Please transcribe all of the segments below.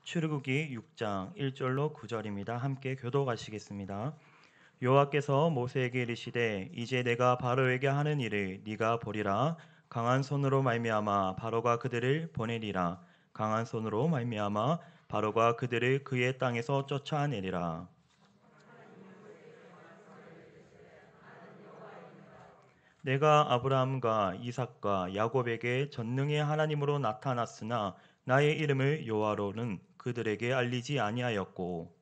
출애굽기 6장 1절로 9절입니다. 함께 교독하시겠습니다. 여호와께서 모세에게 이르시되 이제 내가 바로에게 하는 일을 네가 보리라. 강한 손으로 말미암아 바로가 그들을 보내리라. 강한 손으로 말미암아 바로가 그들을 그의 땅에서 쫓아내리라. 내가 아브라함과 이삭과 야곱에게 전능의 하나님으로 나타났으나 나의 이름을 여호와로는 그들에게 알리지 아니하였고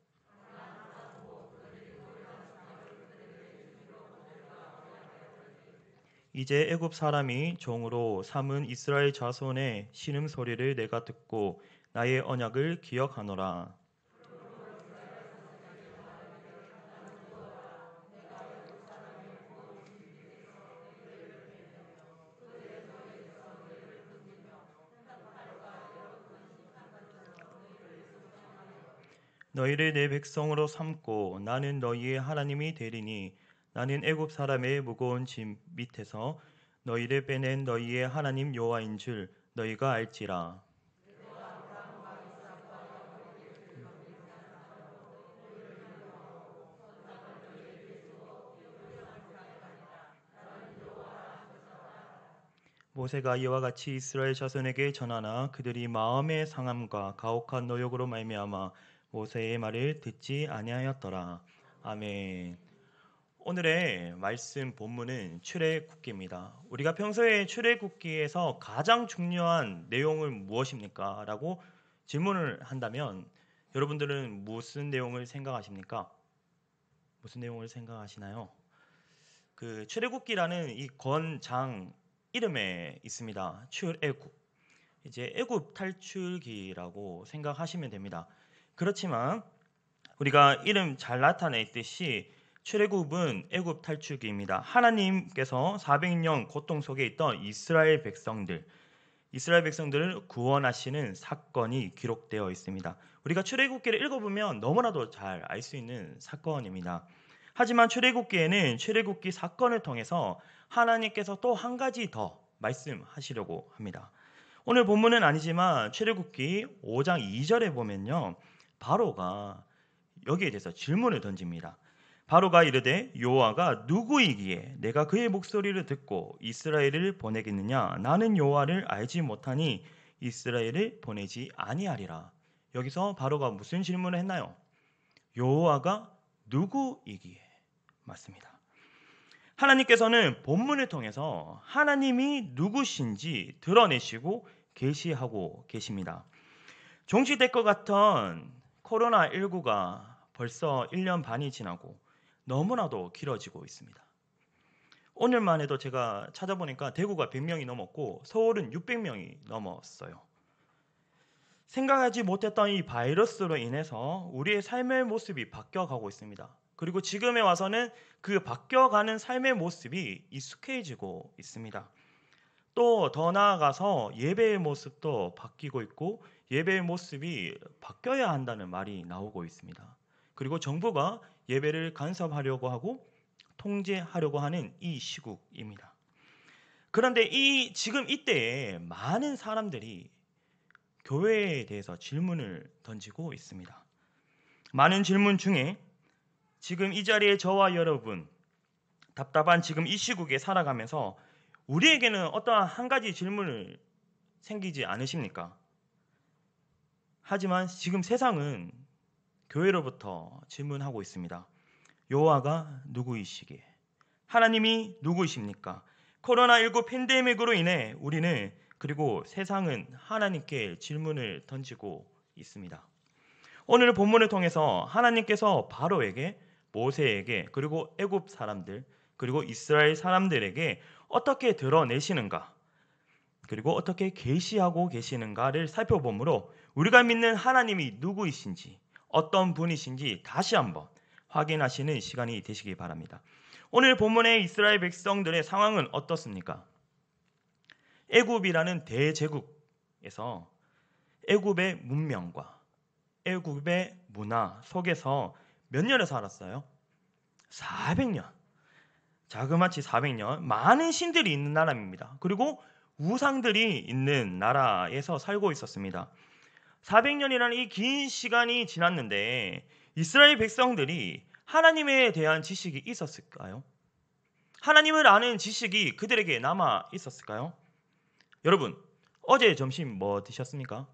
이제 애굽 사람이 종으로 삼은 이스라엘 자손의 신음 소리를 내가 듣고 나의 언약을 기억하노라. 너희를 내 백성으로 삼고 나는 너희의 하나님이 되리니 나는 애굽 사람의 무거운 짐 밑에서 너희를 빼낸 너희의 하나님 여호와인 줄 너희가 알지라. 모세가 이와 같이 이스라엘 자손에게 전하나 그들이 마음의 상함과 가혹한 노역으로 말미암아 모세의 말을 듣지 아니하였더라. 아멘. 오늘의 말씀 본문은 출애굽기입니다. 우리가 평소에 출애굽기에서 가장 중요한 내용은 무엇입니까? 라고 질문을 한다면 여러분들은 무슨 내용을 생각하십니까? 무슨 내용을 생각하시나요? 그 출애굽기라는 이 권장 이름에 있습니다. 출애굽. 이제 애굽 탈출기라고 생각하시면 됩니다. 그렇지만 우리가 이름 잘 나타냈듯이 출애굽은 애굽 탈출기입니다. 하나님께서 400년 고통 속에 있던 이스라엘 백성들을 구원하시는 사건이 기록되어 있습니다. 우리가 출애굽기를 읽어보면 너무나도 잘 알 수 있는 사건입니다. 하지만 출애굽기에는 출애굽기 사건을 통해서 하나님께서 또 한 가지 더 말씀하시려고 합니다. 오늘 본문은 아니지만 출애굽기 5장 2절에 보면요, 바로가 여기에 대해서 질문을 던집니다. 바로가 이르되 여호와가 누구이기에 내가 그의 목소리를 듣고 이스라엘을 보내겠느냐? 나는 여호와를 알지 못하니 이스라엘을 보내지 아니하리라. 여기서 바로가 무슨 질문을 했나요? 여호와가 누구이기에? 맞습니다. 하나님께서는 본문을 통해서 하나님이 누구신지 드러내시고 계시하고 계십니다. 종식될 것 같던 코로나19가 벌써 1년 반이 지나고 너무나도 길어지고 있습니다. 오늘만 해도 제가 찾아보니까 대구가 100명이 넘었고 서울은 600명이 넘었어요. 생각하지 못했던 이 바이러스로 인해서 우리의 삶의 모습이 바뀌어가고 있습니다. 그리고 지금에 와서는 그 바뀌어가는 삶의 모습이 익숙해지고 있습니다. 또 더 나아가서 예배의 모습도 바뀌고 있고 예배의 모습이 바뀌어야 한다는 말이 나오고 있습니다. 그리고 정부가 예배를 간섭하려고 하고 통제하려고 하는 이 시국입니다. 그런데 지금 이때에 많은 사람들이 교회에 대해서 질문을 던지고 있습니다. 많은 질문 중에 지금 이 자리에 저와 여러분 답답한 지금 이 시국에 살아가면서 우리에게는 어떠한 한 가지 질문을 생기지 않으십니까? 하지만 지금 세상은 교회로부터 질문하고 있습니다. 여호와가 누구이시기에? 하나님이 누구이십니까? 코로나19 팬데믹으로 인해 우리는 그리고 세상은 하나님께 질문을 던지고 있습니다. 오늘 본문을 통해서 하나님께서 바로에게, 모세에게, 그리고 애굽 사람들, 그리고 이스라엘 사람들에게 어떻게 드러내시는가, 그리고 어떻게 계시하고 계시는가를 살펴보므로 우리가 믿는 하나님이 누구이신지, 어떤 분이신지 다시 한번 확인하시는 시간이 되시기 바랍니다. 오늘 본문의 이스라엘 백성들의 상황은 어떻습니까? 애굽이라는 대제국에서 애굽의 문명과 애굽의 문화 속에서 몇 년을 살았어요? 400년. 자그마치 400년. 많은 신들이 있는 나라입니다. 그리고 우상들이 있는 나라에서 살고 있었습니다. 400년이라는 이 긴 시간이 지났는데 이스라엘 백성들이 하나님에 대한 지식이 있었을까요? 하나님을 아는 지식이 그들에게 남아 있었을까요? 여러분, 어제 점심 뭐 드셨습니까?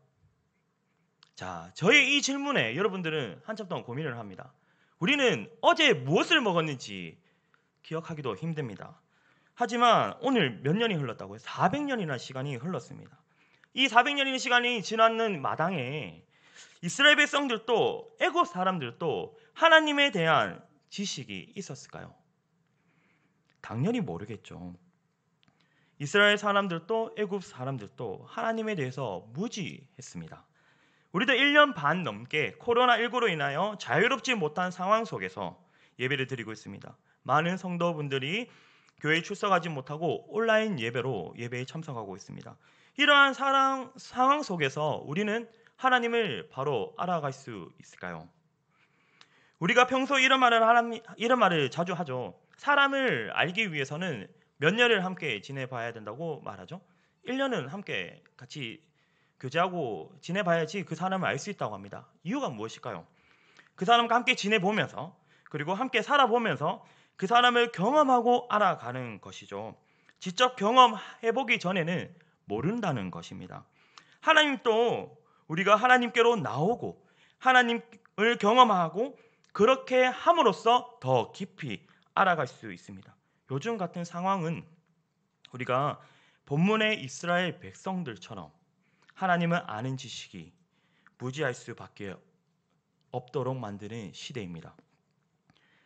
자, 저의 이 질문에 여러분들은 한참 동안 고민을 합니다. 우리는 어제 무엇을 먹었는지 기억하기도 힘듭니다. 하지만 오늘 몇 년이 흘렀다고요? 400년이나 시간이 흘렀습니다. 이 400년이라는 시간이 지났는 마당에 이스라엘 백성들도 애굽 사람들도 하나님에 대한 지식이 있었을까요? 당연히 모르겠죠. 이스라엘 사람들도 애굽 사람들도 하나님에 대해서 무지했습니다. 우리도 1년 반 넘게 코로나19로 인하여 자유롭지 못한 상황 속에서 예배를 드리고 있습니다. 많은 성도분들이 교회에 출석하지 못하고 온라인 예배로 예배에 참석하고 있습니다. 이러한 상황 속에서 우리는 하나님을 바로 알아갈 수 있을까요? 우리가 평소 이런 말을 자주 하죠. 사람을 알기 위해서는 몇 년을 함께 지내봐야 된다고 말하죠. 1년은 함께 같이 교제하고 지내봐야지 그 사람을 알 수 있다고 합니다. 이유가 무엇일까요? 그 사람과 함께 지내보면서 그리고 함께 살아보면서 그 사람을 경험하고 알아가는 것이죠. 직접 경험해보기 전에는 모른다는 것입니다. 하나님도 우리가 하나님께로 나오고 하나님을 경험하고 그렇게 함으로써 더 깊이 알아갈 수 있습니다. 요즘 같은 상황은 우리가 본문의 이스라엘 백성들처럼 하나님을 아는 지식이 무지할 수밖에 없도록 만드는 시대입니다.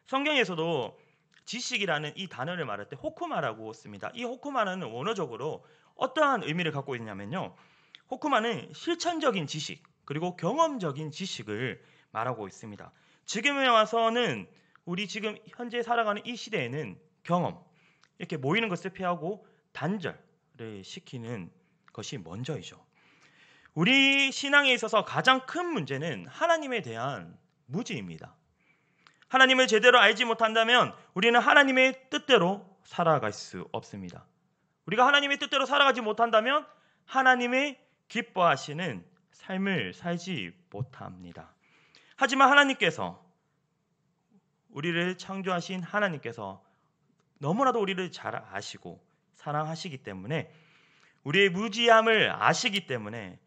성경에서도 지식이라는 이 단어를 말할 때 호쿠마라고 씁니다. 이 호쿠마는 원어적으로 어떠한 의미를 갖고 있냐면요. 호쿠마는 실천적인 지식 그리고 경험적인 지식을 말하고 있습니다. 지금에 와서는 우리 지금 현재 살아가는 이 시대에는 경험, 이렇게 모이는 것을 피하고 단절을 시키는 것이 먼저이죠. 우리 신앙에 있어서 가장 큰 문제는 하나님에 대한 무지입니다. 하나님을 제대로 알지 못한다면 우리는 하나님의 뜻대로 살아갈 수 없습니다. 우리가 하나님의 뜻대로 살아가지 못한다면 하나님의 기뻐하시는 삶을 살지 못합니다. 하지만 하나님께서 우리를 창조하신 하나님께서 너무나도 우리를 잘 아시고 사랑하시기 때문에 우리의 무지함을 아시기 때문에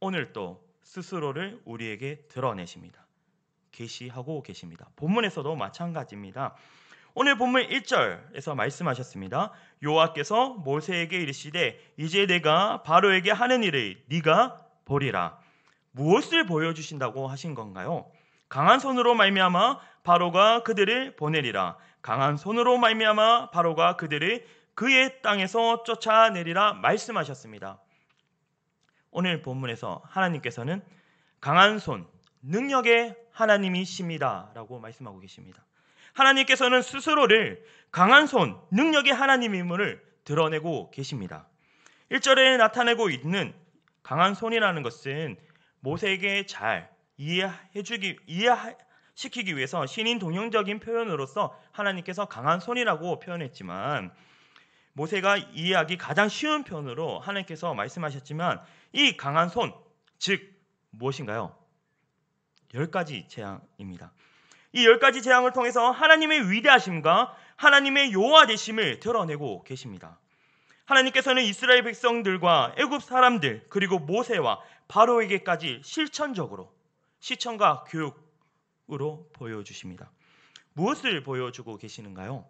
오늘 또 스스로를 우리에게 드러내십니다. 계시하고 계십니다. 본문에서도 마찬가지입니다. 오늘 본문 1절에서 말씀하셨습니다. 여호와께서 모세에게 이르시되 이제 내가 바로에게 하는 일을 네가 보리라. 무엇을 보여주신다고 하신 건가요? 강한 손으로 말미암아 바로가 그들을 보내리라. 강한 손으로 말미암아 바로가 그들을 그의 땅에서 쫓아내리라 말씀하셨습니다. 오늘 본문에서 하나님께서는 강한 손, 능력의 하나님이십니다 라고 말씀하고 계십니다. 하나님께서는 스스로를 강한 손, 능력의 하나님임을 드러내고 계십니다. 1절에 나타내고 있는 강한 손이라는 것은 모세에게 잘 이해시키기 위해서 신인 동형적인 표현으로서 하나님께서 강한 손이라고 표현했지만 모세가 이해하기 가장 쉬운 표현으로 하나님께서 말씀하셨지만 이 강한 손, 즉 무엇인가요? 10가지 재앙입니다. 이 10가지 재앙을 통해서 하나님의 위대하심과 하나님의 여호와 되심을 드러내고 계십니다. 하나님께서는 이스라엘 백성들과 애굽 사람들 그리고 모세와 바로에게까지 실천적으로 시청과 교육으로 보여주십니다. 무엇을 보여주고 계시는가요?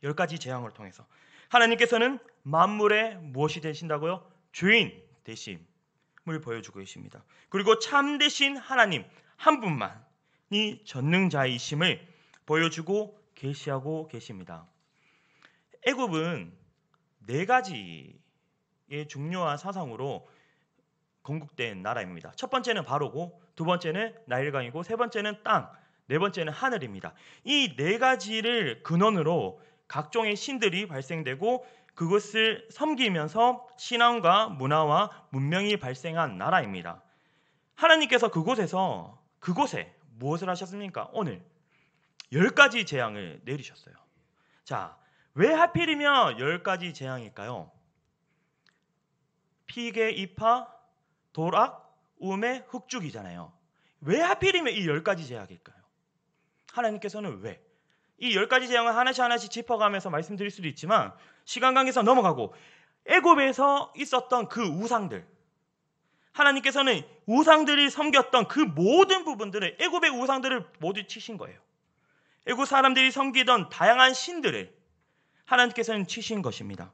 10가지 재앙을 통해서 하나님께서는 만물의 무엇이 되신다고요? 주인 되심을 보여주고 계십니다. 그리고 참되신 하나님 한 분만이 전능자이심을 보여주고 계시하고 계십니다. 애굽은 4가지의 중요한 사상으로 건국된 나라입니다. 첫 번째는 바로고, 두 번째는 나일강이고, 세 번째는 땅, 네 번째는 하늘입니다. 이 4가지를 근원으로 각종의 신들이 발생되고 그것을 섬기면서 신앙과 문화와 문명이 발생한 나라입니다. 하나님께서 그곳에 무엇을 하셨습니까? 오늘 10가지 재앙을 내리셨어요. 자, 왜 하필이면 10가지 재앙일까요? 피개, 이파, 도락, 우음의 흑죽이잖아요. 왜 하필이면 이 10가지 제약일까요? 하나님께서는 왜? 이 10가지 제약을 하나씩 짚어가면서 말씀드릴 수도 있지만 시간 관계상 넘어가고 애굽에서 있었던 그 우상들, 하나님께서는 우상들이 섬겼던 그 모든 부분들을, 애굽의 우상들을 모두 치신 거예요. 애굽 사람들이 섬기던 다양한 신들을 하나님께서는 치신 것입니다.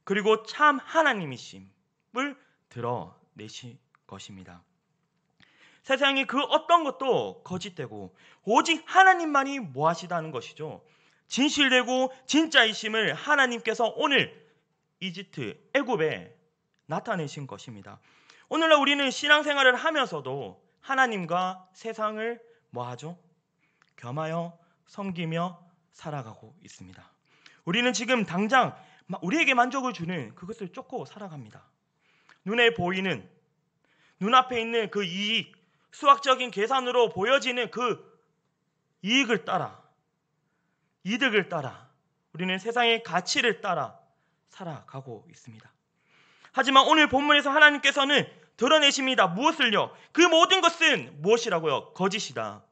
그리고 참 하나님이심을 드러내신 것입니다. 세상에 그 어떤 것도 거짓되고 오직 하나님만이 무하시다는 것이죠. 진실되고 진짜이심을 하나님께서 오늘 이집트, 애굽에 나타내신 것입니다. 오늘날 우리는 신앙생활을 하면서도 하나님과 세상을 뭐하죠? 겸하여 섬기며 살아가고 있습니다. 우리는 지금 당장 우리에게 만족을 주는 그것을 쫓고 살아갑니다. 눈에 보이는, 눈앞에 있는 그 이익, 수학적인 계산으로 보여지는 그 이득을 따라 우리는 세상의 가치를 따라 살아가고 있습니다. 하지만 오늘 본문에서 하나님께서는 드러내십니다. 무엇을요? 그 모든 것은 무엇이라고요? 거짓이다.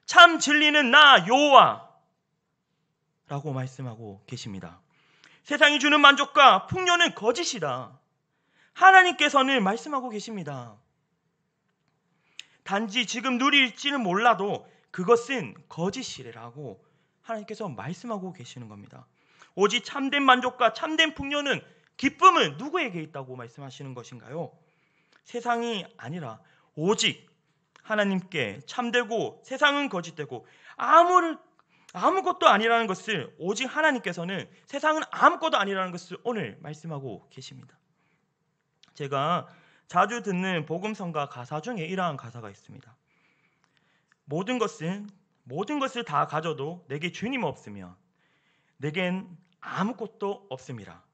참 진리는 나 여호와 라고 말씀하고 계십니다. 세상이 주는 만족과 풍요는 거짓이다. 하나님께서는 말씀하고 계십니다. 단지 지금 누릴지는 몰라도 그것은 거짓이라고 하나님께서 말씀하고 계시는 겁니다. 오직 참된 만족과 참된 풍요는, 기쁨은 누구에게 있다고 말씀하시는 것인가요? 세상이 아니라 오직 하나님께 참되고 세상은 거짓되고 아무것도 아니라는 것을, 오직 하나님께서는 세상은 아무것도 아니라는 것을 오늘 말씀하고 계십니다. 제가 자주 듣는 복음성가 가사 중에 이러한 가사가 있습니다. 모든 것을 다 가져도 내게 주님 없으면 내겐 아무것도 없습니다.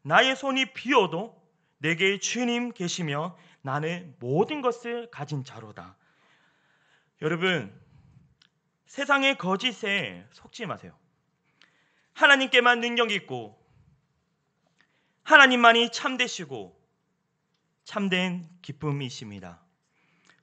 나의 손이 비어도 내게 주님 계시며 나는 모든 것을 가진 자로다. 여러분, 세상의 거짓에 속지 마세요. 하나님께만 능력 있고 하나님만이 참되시고 참된 기쁨이십니다.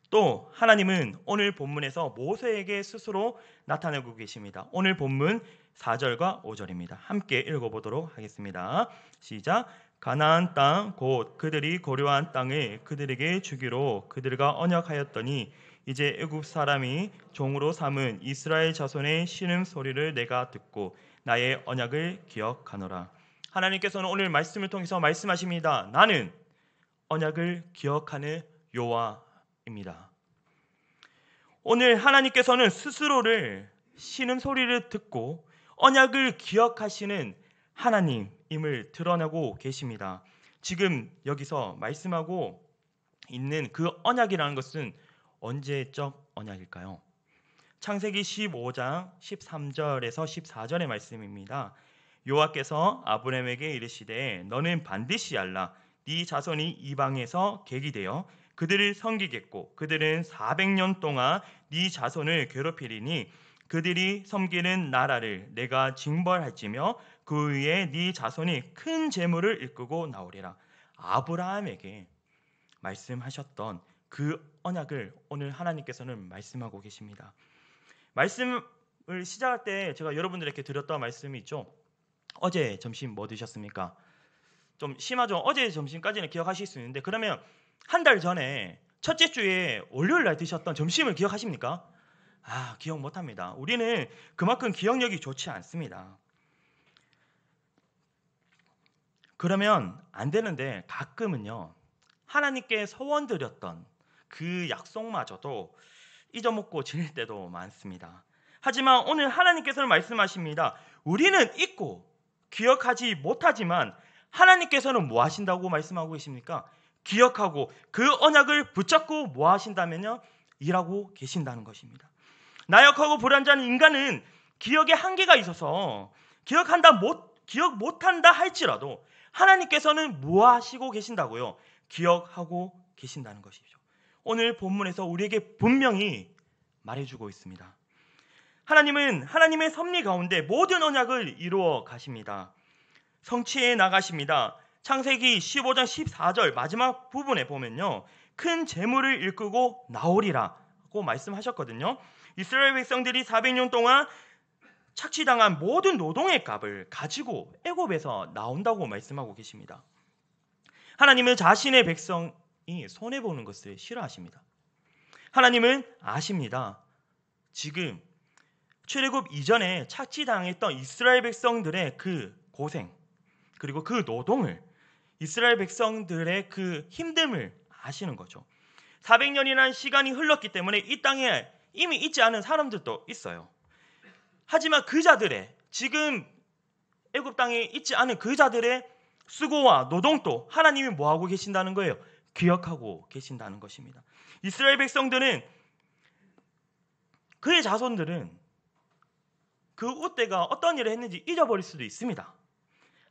또 하나님은 오늘 본문에서 모세에게 스스로 나타내고 계십니다. 오늘 본문 4절과 5절입니다. 함께 읽어보도록 하겠습니다. 시작. 가나안 땅 곧 그들이 고려한 땅을 그들에게 주기로 그들과 언약하였더니 이제 애굽 사람이 종으로 삼은 이스라엘 자손의 신음소리를 내가 듣고 나의 언약을 기억하노라. 하나님께서는 오늘 말씀을 통해서 말씀하십니다. 나는 언약을 기억하는 여호와입니다. 오늘 하나님께서는 스스로를 신음소리를 듣고 언약을 기억하시는 하나님임을 드러내고 계십니다. 지금 여기서 말씀하고 있는 그 언약이라는 것은 언제적 언약일까요? 창세기 15장 13절에서 14절의 말씀입니다. 여호와께서 아브라함에게 이르시되 너는 반드시 알라. 네 자손이 이방에서 객이 되어 그들을 섬기겠고 그들은 400년 동안 네 자손을 괴롭히리니 그들이 섬기는 나라를 내가 징벌할지며 그 위에 네 자손이 큰 재물을 일구고 나오리라. 아브라함에게 말씀하셨던 그 언약을 오늘 하나님께서는 말씀하고 계십니다. 말씀을 시작할 때 제가 여러분들에게 드렸던 말씀이 있죠. 어제 점심 뭐 드셨습니까? 좀 심하죠. 어제 점심까지는 기억하실 수 있는데 그러면 한 달 전에 첫째 주에 월요일 날 드셨던 점심을 기억하십니까? 기억 못합니다. 우리는 그만큼 기억력이 좋지 않습니다. 그러면 안 되는데 가끔은요, 하나님께 소원 드렸던 그 약속마저도 잊어먹고 지낼 때도 많습니다. 하지만 오늘 하나님께서는 말씀하십니다. 우리는 잊고 기억하지 못하지만 하나님께서는 뭐 하신다고 말씀하고 계십니까? 기억하고 그 언약을 붙잡고 뭐 하신다면요? 일하고 계신다는 것입니다. 나약하고 불완전한 인간은 기억에 한계가 있어서 기억 못한다 할지라도 하나님께서는 뭐 하시고 계신다고요? 기억하고 계신다는 것이죠. 오늘 본문에서 우리에게 분명히 말해주고 있습니다. 하나님은 하나님의 섭리 가운데 모든 언약을 이루어 가십니다. 성취해 나가십니다. 창세기 15장 14절 마지막 부분에 보면요, 큰 재물을 일구고 나오리라고 말씀하셨거든요. 이스라엘 백성들이 400년 동안 착취당한 모든 노동의 값을 가지고 애굽에서 나온다고 말씀하고 계십니다. 하나님은 자신의 백성이 손해보는 것을 싫어하십니다. 하나님은 아십니다. 지금 출애굽 이전에 착취당했던 이스라엘 백성들의 그 고생, 그리고 그 노동을, 이스라엘 백성들의 그 힘듦을 아시는 거죠. 400년이라는 시간이 흘렀기 때문에 이 땅에 이미 있지 않은 사람들도 있어요. 하지만 그 자들의, 지금 애굽 땅에 있지 않은 그 자들의 수고와 노동도 하나님이 뭐하고 계신다는 거예요? 기억하고 계신다는 것입니다. 이스라엘 백성들은, 그의 자손들은 그 우때가 어떤 일을 했는지 잊어버릴 수도 있습니다.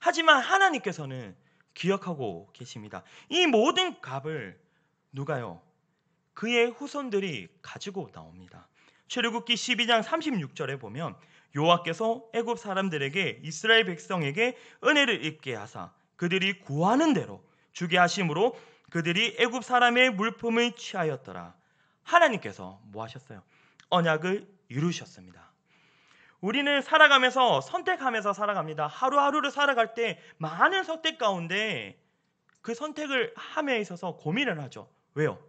하지만 하나님께서는 기억하고 계십니다. 이 모든 값을 누가요? 그의 후손들이 가지고 나옵니다. 출애굽기 12장 36절에 보면 여호와께서 애굽 사람들에게 이스라엘 백성에게 은혜를 입게 하사 그들이 구하는 대로 주게 하심으로 그들이 애굽 사람의 물품을 취하였더라. 하나님께서 뭐 하셨어요? 언약을 이루셨습니다. 우리는 살아가면서 선택하면서 살아갑니다. 하루하루를 살아갈 때 많은 선택 가운데 그 선택을 함에 있어서 고민을 하죠. 왜요?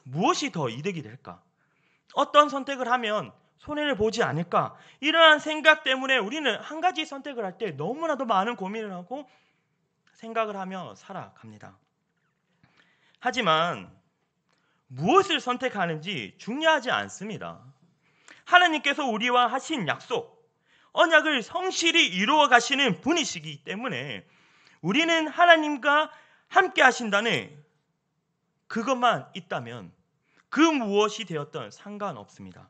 무엇이 더 이득이 될까? 어떤 선택을 하면 손해를 보지 않을까? 이러한 생각 때문에 우리는 한 가지 선택을 할 때 너무나도 많은 고민을 하고 생각을 하며 살아갑니다. 하지만 무엇을 선택하는지 중요하지 않습니다. 하나님께서 우리와 하신 약속, 언약을 성실히 이루어 가시는 분이시기 때문에 우리는 하나님과 함께 하신다는 그것만 있다면 그 무엇이 되었던 상관없습니다.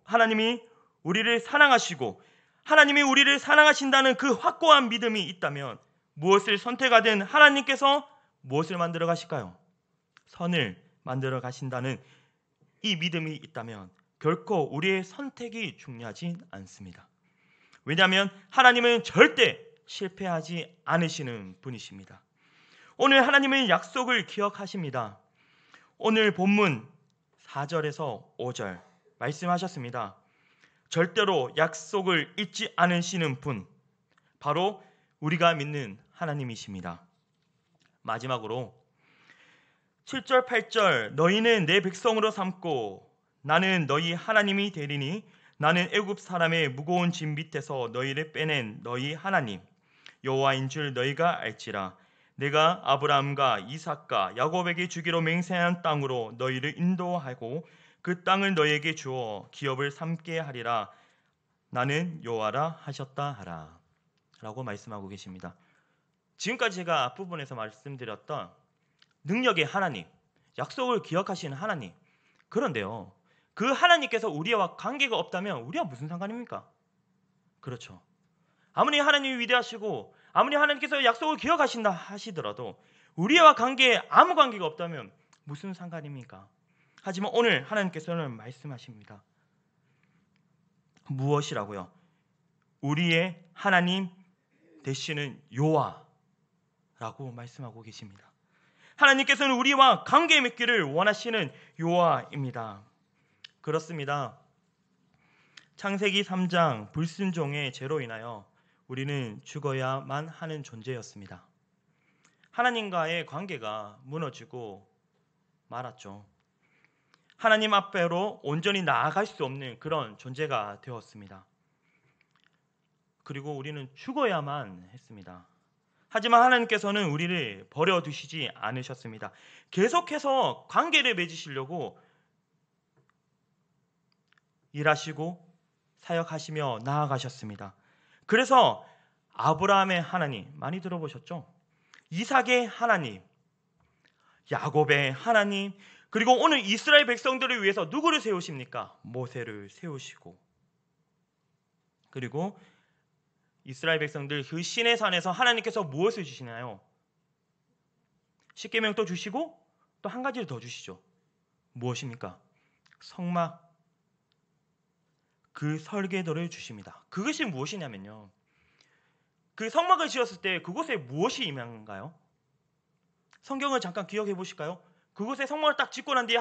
하나님이 우리를 사랑하시고 하나님이 우리를 사랑하신다는 그 확고한 믿음이 있다면 무엇을 선택하든 하나님께서 무엇을 만들어 가실까요? 선을 만들어 가신다는 이 믿음이 있다면 결코 우리의 선택이 중요하지 않습니다. 왜냐하면 하나님은 절대 실패하지 않으시는 분이십니다. 오늘 하나님은 약속을 기억하십니다. 오늘 본문 4절에서 5절 말씀하셨습니다. 절대로 약속을 잊지 않으시는 분, 바로 우리가 믿는 하나님이십니다. 마지막으로 7절 8절 너희는 내 백성으로 삼고 나는 너희 하나님이 되리니 나는 애굽 사람의 무거운 짐 밑에서 너희를 빼낸 너희 하나님 여호와인 줄 너희가 알지라. 내가 아브라함과 이삭과 야곱에게 주기로 맹세한 땅으로 너희를 인도하고 그 땅을 너희에게 주어 기업을 삼게 하리라. 나는 여호와라 하셨다 하라 라고 말씀하고 계십니다. 지금까지 제가 앞부분에서 말씀드렸던 능력의 하나님, 약속을 기억하시는 하나님, 그런데요, 그 하나님께서 우리와 관계가 없다면 우리와 무슨 상관입니까? 그렇죠. 아무리 하나님이 위대하시고 아무리 하나님께서 약속을 기억하신다 하시더라도 우리와 관계에 아무 관계가 없다면 무슨 상관입니까? 하지만 오늘 하나님께서는 말씀하십니다. 무엇이라고요? 우리의 하나님 되시는 여호와라고 말씀하고 계십니다. 하나님께서는 우리와 관계 맺기를 원하시는 여호와입니다. 그렇습니다. 창세기 3장 불순종의 죄로 인하여 우리는 죽어야만 하는 존재였습니다. 하나님과의 관계가 무너지고 말았죠. 하나님 앞으로 온전히 나아갈 수 없는 그런 존재가 되었습니다. 그리고 우리는 죽어야만 했습니다. 하지만 하나님께서는 우리를 버려두시지 않으셨습니다. 계속해서 관계를 맺으시려고 일하시고 사역하시며 나아가셨습니다. 그래서 아브라함의 하나님 많이 들어보셨죠? 이삭의 하나님, 야곱의 하나님, 그리고 오늘 이스라엘 백성들을 위해서 누구를 세우십니까? 모세를 세우시고, 그리고 이스라엘 백성들 그 시내 산에서 하나님께서 무엇을 주시나요? 십계명도 주시고 또 한 가지를 더 주시죠. 무엇입니까? 성막, 그 설계도를 주십니다. 그것이 무엇이냐면요, 그 성막을 지었을 때 그곳에 무엇이 임한가요? 성경을 잠깐 기억해 보실까요? 그곳에 성막을 딱 짓고 난 뒤에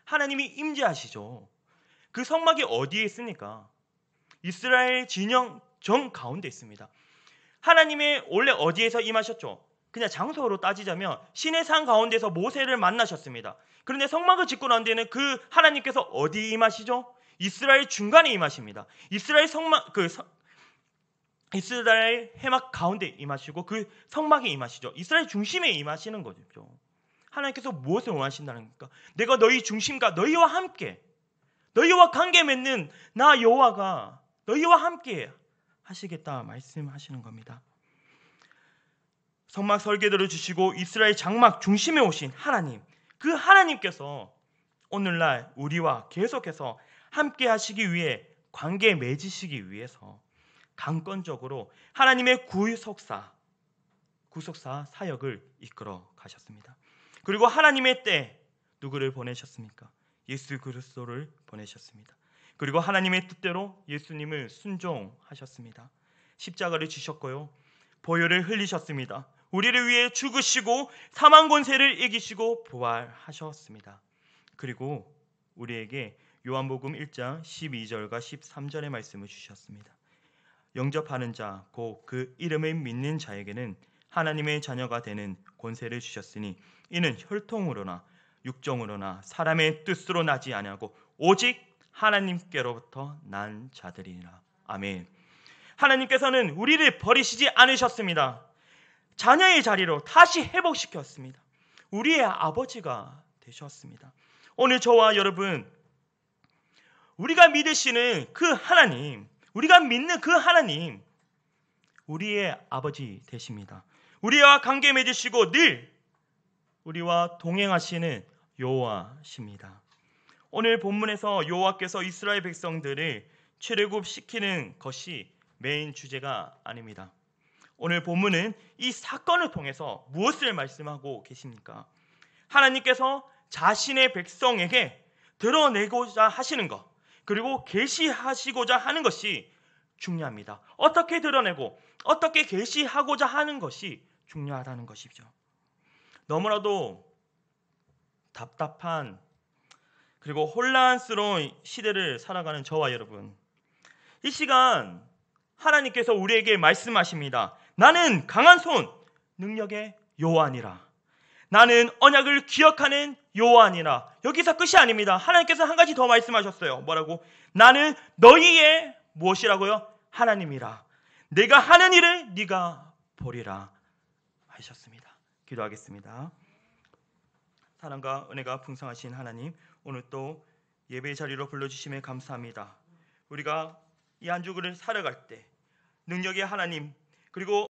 하나님이 임재하시죠. 그 성막이 어디에 있습니까? 이스라엘 진영 정 가운데 있습니다. 하나님의 원래 어디에서 임하셨죠? 그냥 장소로 따지자면 시내산 가운데서 모세를 만나셨습니다. 그런데 성막을 짓고 난 뒤에는 그 하나님께서 어디 임하시죠? 이스라엘 중간에 임하십니다. 이스라엘 해막 가운데 임하시고 그 성막에 임하시죠. 이스라엘 중심에 임하시는 거죠. 하나님께서 무엇을 원하신다는 겁니까? 내가 너희 중심과 너희와 함께, 너희와 관계 맺는 나 여호와가 너희와 함께 하시겠다 말씀하시는 겁니다. 성막 설계도를 주시고 이스라엘 장막 중심에 오신 하나님, 그 하나님께서 오늘날 우리와 계속해서 함께 하시기 위해, 관계 맺으시기 위해서 강권적으로 하나님의 구속사 사역을 이끌어 가셨습니다. 그리고 하나님의 때 누구를 보내셨습니까? 예수 그리스도를 보내셨습니다. 그리고 하나님의 뜻대로 예수님을 순종하셨습니다. 십자가를 지셨고요, 보혈을 흘리셨습니다. 우리를 위해 죽으시고 사망 권세를 이기시고 부활하셨습니다. 그리고 우리에게 요한복음 1장 12절과 13절의 말씀을 주셨습니다. 영접하는 자, 곧 그 이름을 믿는 자에게는 하나님의 자녀가 되는 권세를 주셨으니 이는 혈통으로나 육정으로나 사람의 뜻으로 나지 아니하고 오직 하나님께로부터 난 자들이라. 아멘. 하나님께서는 우리를 버리시지 않으셨습니다. 자녀의 자리로 다시 회복시켰습니다. 우리의 아버지가 되셨습니다. 오늘 저와 여러분, 우리가 믿으시는 그 하나님, 우리가 믿는 그 하나님, 우리의 아버지 되십니다. 우리와 관계 맺으시고 늘 우리와 동행하시는 여호와십니다. 오늘 본문에서 여호와께서 이스라엘 백성들을 출애굽시키는 것이 메인 주제가 아닙니다. 오늘 본문은 이 사건을 통해서 무엇을 말씀하고 계십니까? 하나님께서 자신의 백성에게 드러내고자 하시는 것, 그리고 계시하시고자 하는 것이 중요합니다. 어떻게 드러내고 어떻게 계시하고자 하는 것이 중요하다는 것이죠. 너무나도 답답한 그리고 혼란스러운 시대를 살아가는 저와 여러분, 이 시간 하나님께서 우리에게 말씀하십니다. 나는 강한 손 능력의 여호와니라. 나는 언약을 기억하는 여호와니라. 여기서 끝이 아닙니다. 하나님께서 한 가지 더 말씀하셨어요. 뭐라고? 나는 너희의 무엇이라고요? 하나님이라. 내가 하는 일을 네가 보리라 하셨습니다. 기도하겠습니다. 사랑과 은혜가 풍성하신 하나님, 오늘 또 예배 자리로 불러주심에 감사합니다. 우리가 이 한 주를 살아갈 때 능력의 하나님, 그리고